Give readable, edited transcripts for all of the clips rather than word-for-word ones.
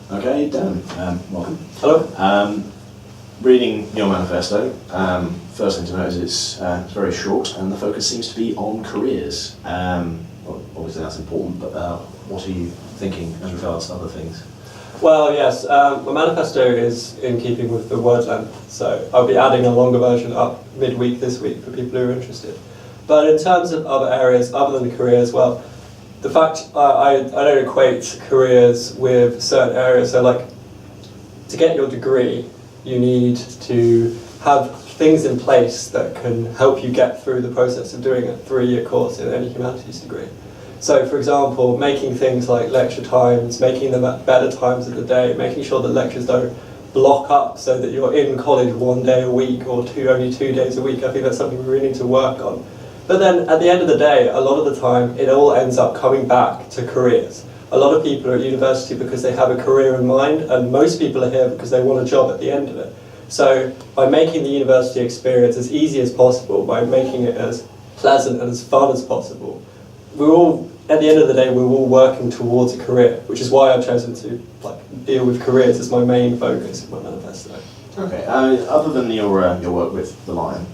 Okay, Dan, welcome. Hello. Reading your manifesto, first thing to note is it's very short and the focus seems to be on careers. Well, obviously that's important, but what are you thinking as regards to other things? Well, yes, my manifesto is in keeping with the word length, so I'll be adding a longer version up midweek this week for people who are interested. But in terms of other areas other than careers, well, the fact I don't equate careers with certain areas. So, like, to get your degree, you need to have things in place that can help you get through the process of doing a 3-year course in any humanities degree. So, for example, making things like lecture times, making them at better times of the day, making sure that lectures don't block up so that you're in college 1 day a week or only 2 days a week. I think that's something we really need to work on. But then at the end of the day, a lot of the time, it all ends up coming back to careers. A lot of people are at university because they have a career in mind, and most people are here because they want a job at the end of it. So by making the university experience as easy as possible, by making it as pleasant and as fun as possible, we're all, at the end of the day, we're all working towards a career, which is why I've chosen to deal with careers as my main focus of my manifesto. Okay, other than your work with the Lion,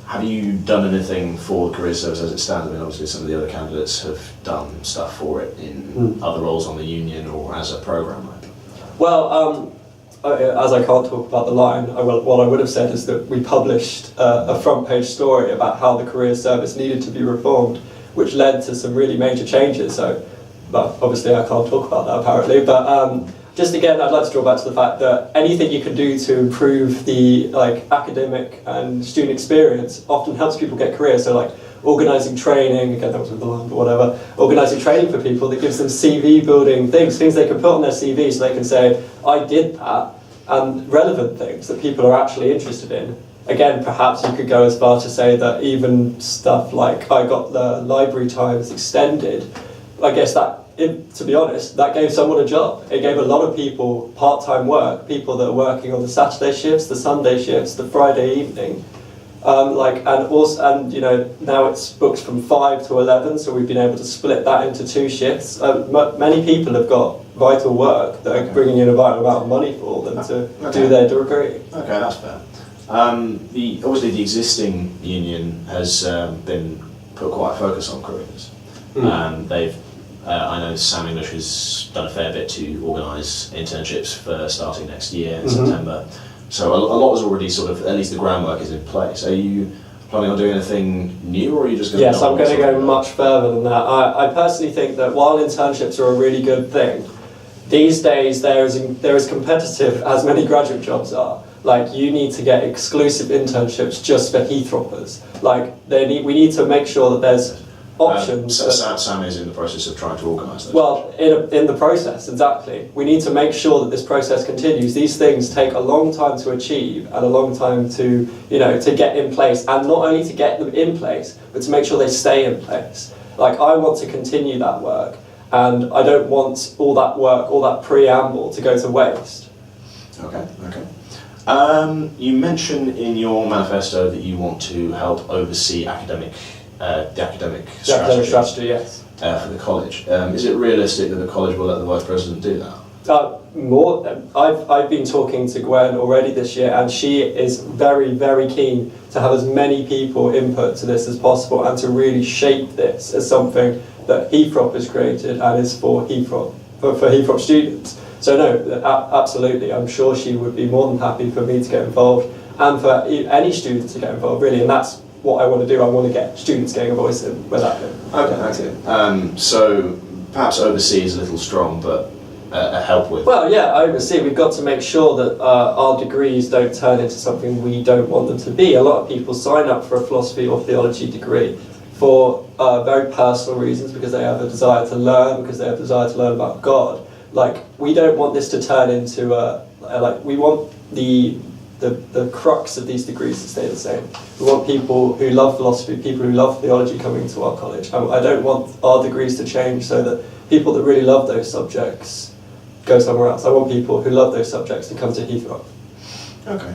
have you done anything for the career service as it stands? I mean, obviously some of the other candidates have done stuff for it in other roles on the union or as a programmer. Well, as I can't talk about the Lion, what I would have said is that we published a front page story about how the career service needed to be reformed, which led to some really major changes. So, but obviously I can't talk about that apparently, but just again, I'd like to draw back to the fact that anything you can do to improve the academic and student experience often helps people get careers. So, like, organising training, again that was with the Lion, but whatever, organising training for people that gives them CV building things they can put on their CV so they can say, I did that, and relevant things that people are actually interested in. Again, perhaps you could go as far to say that even stuff like I got the library times extended, I guess that, to be honest, that gave someone a job. It gave a lot of people part-time work, people that are working on the Saturday shifts, the Sunday shifts, the Friday evening. And you know, now it's booked from 5 to 11, so we've been able to split that into 2 shifts. Many people have got vital work that are bringing in a vital amount of money for them to do their degree. Okay, that's fair. Obviously the existing union has been put quite a focus on careers. I know Sam English has done a fair bit to organise internships for starting next year in September. So a lot is already sort of, at least the groundwork is in place. Are you planning on doing anything new, or are you just going to... Yes, I'm going to go much further than that. I personally think that while internships are a really good thing, these days they're as competitive as many graduate jobs are. Like, you need to get exclusive internships just for Heythropers. Like, we need to make sure that there's options. Sam is in the process of trying to organise those. Well, in the process, exactly. We need to make sure that this process continues. These things take a long time to achieve and a long time to get in place, and not only to get them in place, but to make sure they stay in place. Like, I want to continue that work, and I don't want all that work, all that preamble to go to waste. Okay. You mentioned in your manifesto that you want to help oversee the academic strategy, yes. For the college. Is it realistic that the college will let the Vice President do that? I've been talking to Gwen already this year, and she is very, very keen to have as many people input to this as possible and to really shape this as something that Heythrop has created and is for Heythrop students. So no, absolutely, I'm sure she would be more than happy for me to get involved and for any student to get involved, really, and that's what I want to do. I want to get students getting a voice in where that goes. Okay. So perhaps oversee is a little strong, but a help with. Well, yeah, oversee. We've got to make sure that our degrees don't turn into something we don't want them to be. A lot of people sign up for a philosophy or theology degree for very personal reasons, because they have a desire to learn, because they have a desire to learn about God. Like, we don't want this to turn into we want the crux of these degrees to stay the same. We want people who love philosophy, people who love theology coming to our college. I don't want our degrees to change so that people that really love those subjects go somewhere else. I want people who love those subjects to come to Heythrop. Okay.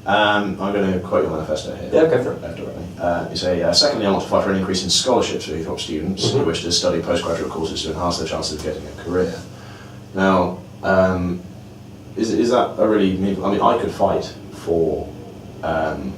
I'm going to quote your manifesto here. Yeah, go for it. Directly. You say, secondly, I want to fight for an increase in scholarships for Heythrop students who wish to study postgraduate courses to enhance their chances of getting a career. Now, is that a really meaningful? I mean, I could fight for an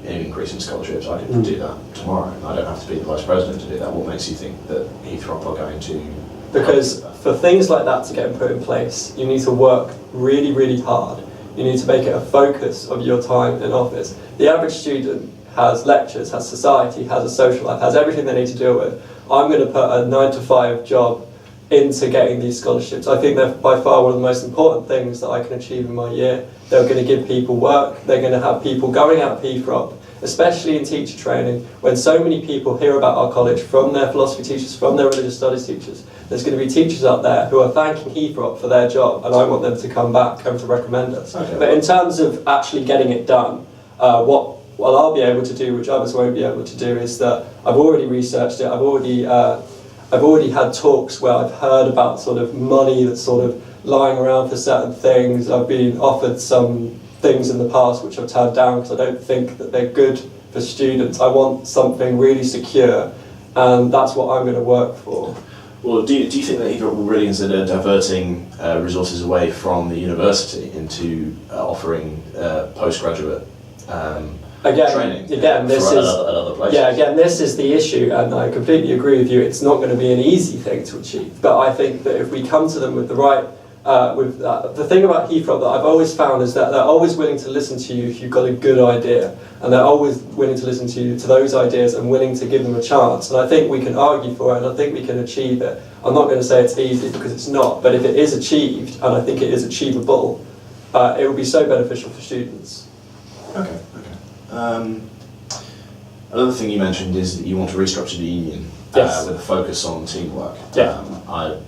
increase in scholarships. I could do that tomorrow. I don't have to be the vice president to do that. What makes you think that Heythrop are going to? Because for things like that to get put in place, you need to work really, really hard. You need to make it a focus of your time in office. The average student has lectures, has society, has a social life, has everything they need to deal with. I'm going to put a 9-to-5 job into getting these scholarships. I think they're by far one of the most important things that I can achieve in my year. They're going to give people work, they're going to have people going out of Heythrop, especially in teacher training, when so many people hear about our college from their philosophy teachers, from their religious studies teachers. There's going to be teachers out there who are thanking Heythrop for their job, and I want them to come back and to recommend us. Okay. But in terms of actually getting it done, what I'll be able to do, which others won't be able to do, is that I've already researched it. I've already had talks where I've heard about sort of money that's sort of lying around for certain things. I've been offered some things in the past which I've turned down because I don't think that they're good for students. I want something really secure, and that's what I'm going to work for. Well, do you think that Heythrop will really consider diverting resources away from the university into offering postgraduate training this for is other places? Yeah, again, this is the issue, and I completely agree with you. It's not going to be an easy thing to achieve, but I think that if we come to them with the right, the thing about Heythrop that I've always found is that they're always willing to listen to you if you've got a good idea, and they're always willing to listen to those ideas and willing to give them a chance. And I think we can argue for it, and I think we can achieve it. I'm not going to say it's easy because it's not, but if it is achieved, and I think it is achievable, it will be so beneficial for students. Okay. Another thing you mentioned is that you want to restructure the union with a focus on teamwork. Yeah.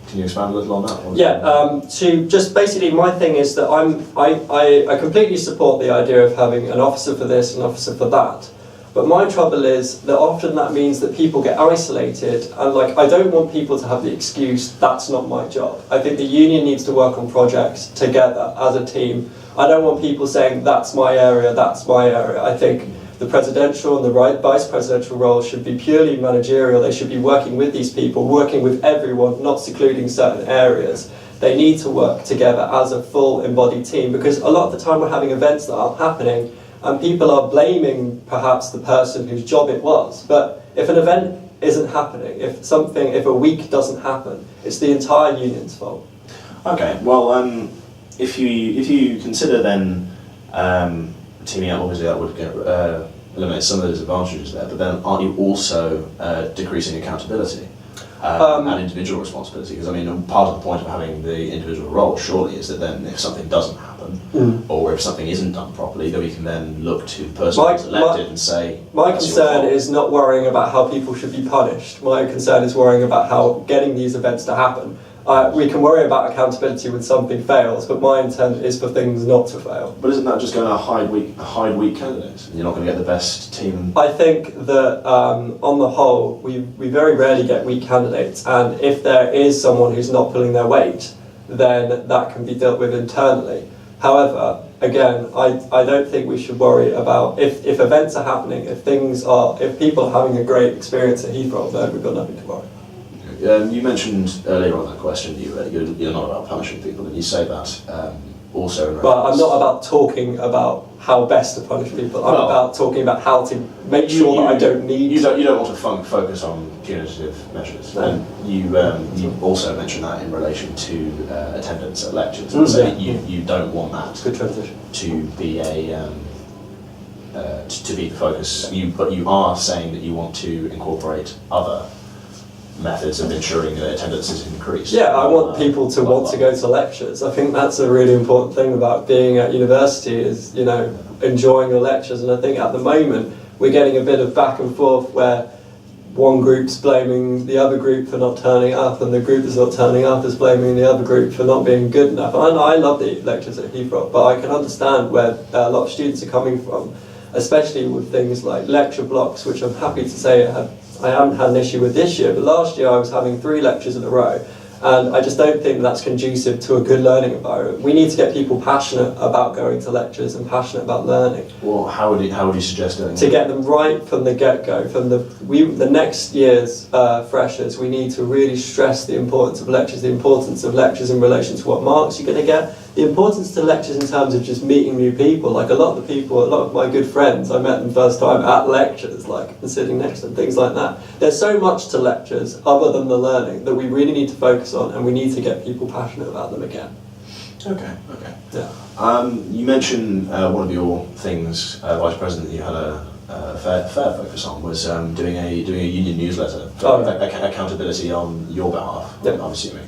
Can you expand a little on that? To just basically, my thing is that I completely support the idea of having an officer for this, an officer for that. But my trouble is that often that means that people get isolated, and I don't want people to have the excuse, that's not my job. I think the union needs to work on projects together as a team. I don't want people saying, that's my area, that's my area. I think the presidential and the vice presidential role should be purely managerial. They should be working with these people, working with everyone, not secluding certain areas. They need to work together as a full embodied team, because a lot of the time we're having events that aren't happening and people are blaming perhaps the person whose job it was. But if an event isn't happening, if a week doesn't happen, it's the entire union's fault. Okay, well, if you consider then teaming up, obviously that would eliminate some of the disadvantages there, but then aren't you also decreasing accountability and individual responsibility? Because I mean, part of the point of having the individual role surely is that then if something doesn't happen, or if something isn't done properly, then we can then look to the person who's elected and say, my concern is not worrying about how people should be punished. My concern is worrying about how getting these events to happen. We can worry about accountability when something fails, but my intent is for things not to fail. But isn't that just going to hide weak candidates? You're not going to get the best team. I think that on the whole, we very rarely get weak candidates, and if there is someone who's not pulling their weight, then that can be dealt with internally. However, again, I don't think we should worry about if events are happening, if people are having a great experience at Heythrop, then we've got nothing to worry. You mentioned earlier on that question you're not about punishing people, and you say that also. Well, I'm not about talking about how best to punish people. I'm about talking about how to make sure that I don't need. You don't want to focus on punitive measures, no. And you also mentioned that in relation to attendance at lectures, and so you don't want that. Good transition. To be to be the focus. But you are saying that you want to incorporate other methods of ensuring that attendance is increased. Yeah, I want people to want to go to lectures. I think that's a really important thing about being at university is, enjoying your lectures. And I think at the moment we're getting a bit of back and forth where one group's blaming the other group for not turning up, and the group that's not turning up is blaming the other group for not being good enough. And I love the lectures at Heythrop, but I can understand where a lot of students are coming from, especially with things like lecture blocks, which I'm happy to say I haven't had an issue with this year, but last year I was having 3 lectures in a row, And I just don't think that's conducive to a good learning environment. We need to get people passionate about going to lectures and passionate about learning. Well, how would you suggest doing To that? get them right from the get-go, from the next year's freshers, we need to really stress the importance of lectures in relation to what marks you're going to get, the importance to lectures in terms of just meeting new people. Like a lot of my good friends, I met them first time at lectures, like and sitting next to them, things like that. There's so much to lectures other than the learning that we really need to focus on, and we need to get people passionate about them again. Okay. Yeah. You mentioned one of your things, Vice President, that you had a fair focus on was doing a union newsletter for accountability on your behalf. Yep. I'm assuming.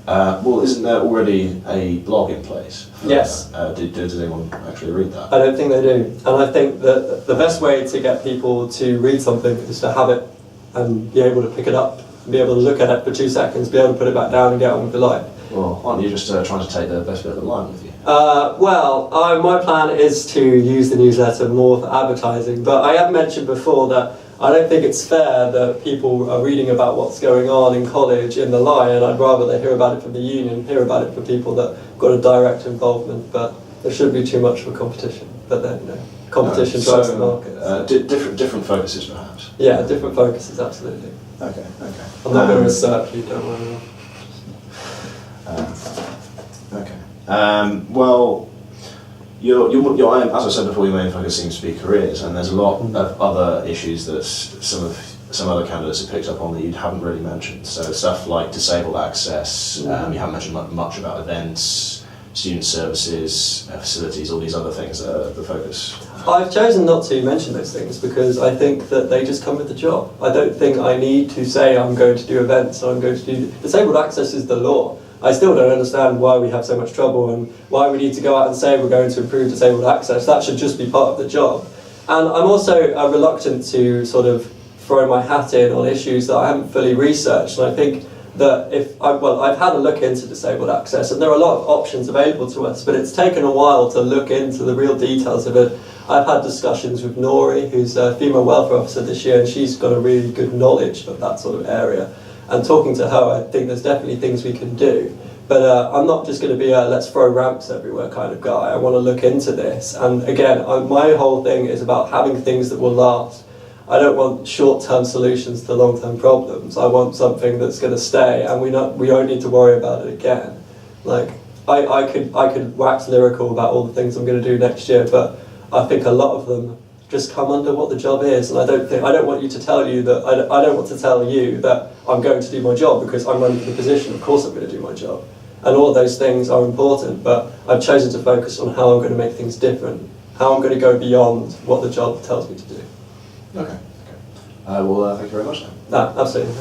Well, isn't there already a blog in place? Yes. Does anyone actually read that? I don't think they do, and I think that the best way to get people to read something is to have it and be able to pick it up, be able to look at it for 2 seconds, be able to put it back down and get on with your life. Well, aren't you just trying to take the best bit of the line with you? My plan is to use the newsletter more for advertising, but I have mentioned before that I don't think it's fair that people are reading about what's going on in college in the line, and I'd rather they hear about it from the union, hear about it from people that got a direct involvement, but there shouldn't be too much of a competition. But then, competition drives the market. Different focuses, perhaps? Yeah, different focuses, absolutely. Okay. I'm not going to research you, don't worry. Okay. Well, your as I said before, your main focus seems to be careers, and there's a lot of other issues that some other candidates have picked up on that you haven't really mentioned. So stuff like disabled access. You haven't mentioned much about events, student services, facilities, all these other things that are the focus. I've chosen not to mention those things because I think that they just come with the job. I don't think I need to say I'm going to do events or I'm going to do... Disabled access is the law. I still don't understand why we have so much trouble and why we need to go out and say we're going to improve disabled access. That should just be part of the job. And I'm also reluctant to sort of throw my hat in on issues that I haven't fully researched. And I think that I've had a look into disabled access, and there are a lot of options available to us, but it's taken a while to look into the real details of it. I've had discussions with Nori, who's a female welfare officer this year, and she's got a really good knowledge of that sort of area. And talking to her, I think there's definitely things we can do. But I'm not just going to be a let's throw ramps everywhere kind of guy. I want to look into this. And again, my whole thing is about having things that will last. I don't want short-term solutions to long-term problems. I want something that's going to stay, and we don't need to worry about it again. Like I could wax lyrical about all the things I'm going to do next year, but I think a lot of them just come under what the job is, and I don't want to tell you that I don't want to tell you that I'm going to do my job because I'm running for the position. Of course I'm going to do my job, and all of those things are important. But I've chosen to focus on how I'm going to make things different, how I'm going to go beyond what the job tells me to do. Okay. Well, thank you very much then. No, absolutely.